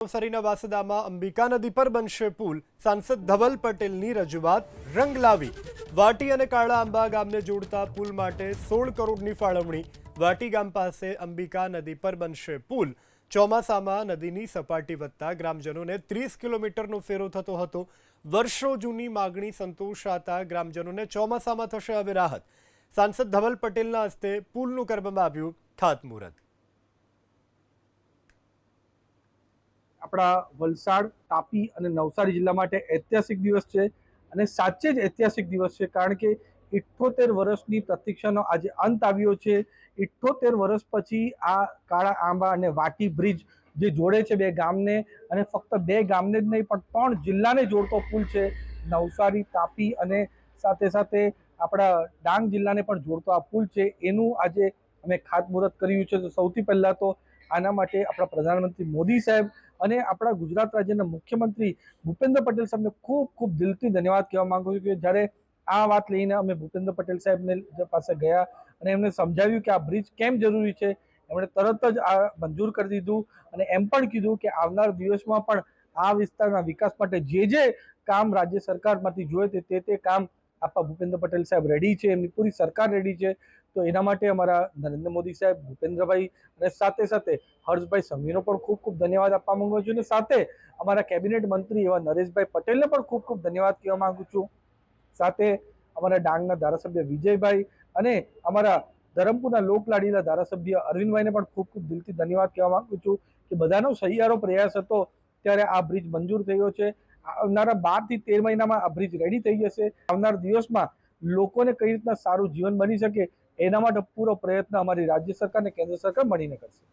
નવસારીના વાસદામાં અંબિકા નદી પર બનશે પુલ. સાંસદ ધવલ પટેલની રજૂઆત રંગ લાવી. વાટી અને કાળા આંબા ગામને જોડતા પુલ માટે 16 કરોડની ફાળવણી. વાટી ગામ પાસે અંબિકા નદી પર બનશે પુલ. ચોમાસામાં નદીની સપાટી વધતા ગ્રામજનોને 30 કિલોમીટરનો ફેરો થતો હતો. વર્ષો જૂની માગણી સંતોષાતા ગ્રામજનોને ચોમાસામાં થશે હવે રાહત. સાંસદ ધવલ પટેલના હસ્તે પુલનું કરવામાં આવ્યું ખાતમુહૂર્ત. આપણા વલસાડ, તાપી અને નવસારી જિલ્લા માટે ઐતિહાસિક દિવસ છે અને સાચે જ ઐતિહાસિક દિવસ છે, કારણ કે 78 વર્ષની પ્રતીક્ષાનો આજે અંત આવ્યો છે. 78 વર્ષ પછી આ કાળા આંબા અને વાટી બ્રિજ જે જોડે છે બે ગામને, અને ફક્ત બે ગામને જ નહીં પણ 3 જિલ્લાને જોડતો પુલ છે. નવસારી, તાપી અને સાથે સાથે આપણા ડાંગ જિલ્લાને પણ જોડતો આ પુલ છે, એનું આજે અમે ખાતમુહૂર્ત કર્યું છે. તો સૌથી પહેલાં તો આના માટે આપણા પ્રધાનમંત્રી મોદી સાહેબ અને આપણા ગુજરાત રાજ્યના મુખ્યમંત્રી ભૂપેન્દ્ર પટેલ સાહેબને ખૂબ ખૂબ દિલથી ધન્યવાદ કહેવા માંગુ છું કે જ્યારે આ વાત લઈને અમે ભૂપેન્દ્ર પટેલ સાહેબને પાસે ગયા અને એમને સમજાવ્યું કે આ બ્રિજ કેમ જરૂરી છે, એમણે તરત જ આ મંજૂર કરી દીધું અને એમ પણ કીધું કે આવનાર દિવસમાં પણ આ વિસ્તારના વિકાસ માટે જે કામ રાજ્ય સરકારમાંથી જોઈએ તે કામ આપણા ભૂપેન્દ્ર પટેલ સાહેબ રેડી છે, એમની પૂરી સરકાર રેડી છે. તો એના માટે અમારા નરેન્દ્ર મોદી સાહેબ, ભૂપેન્દ્રભાઈ અને સાથે સાથે હર્ષભાઈ સંઘવીનો પણ ખૂબ ખૂબ ધન્યવાદ આપવા માંગુ છું અને સાથે અમારા કેબિનેટ મંત્રી એવા નરેશભાઈ પટેલને પણ ખૂબ ખૂબ ધન્યવાદ કહેવા માંગુ છું. સાથે અમારા ડાંગના ધારાસભ્ય વિજયભાઈ અને અમારા ધરમપુરના લોકલાડીના ધારાસભ્ય અરવિંદભાઈને પણ ખૂબ ખૂબ દિલથી ધન્યવાદ કહેવા માંગુ છું કે બધાનો સહિયારો પ્રયાસ હતો ત્યારે આ બ્રિજ મંજૂર થયો છે. આવનારા 12 થી 13 મહિનામાં આ બ્રિજ રેડી થઈ જશે. આવનાર દિવસમાં લોકોને કઈ રીતના સારું જીવન બની શકે એના માટે પૂરો પ્રયત્ન અમારી રાજ્ય સરકાર અને કેન્દ્ર સરકાર મળીને કરશે.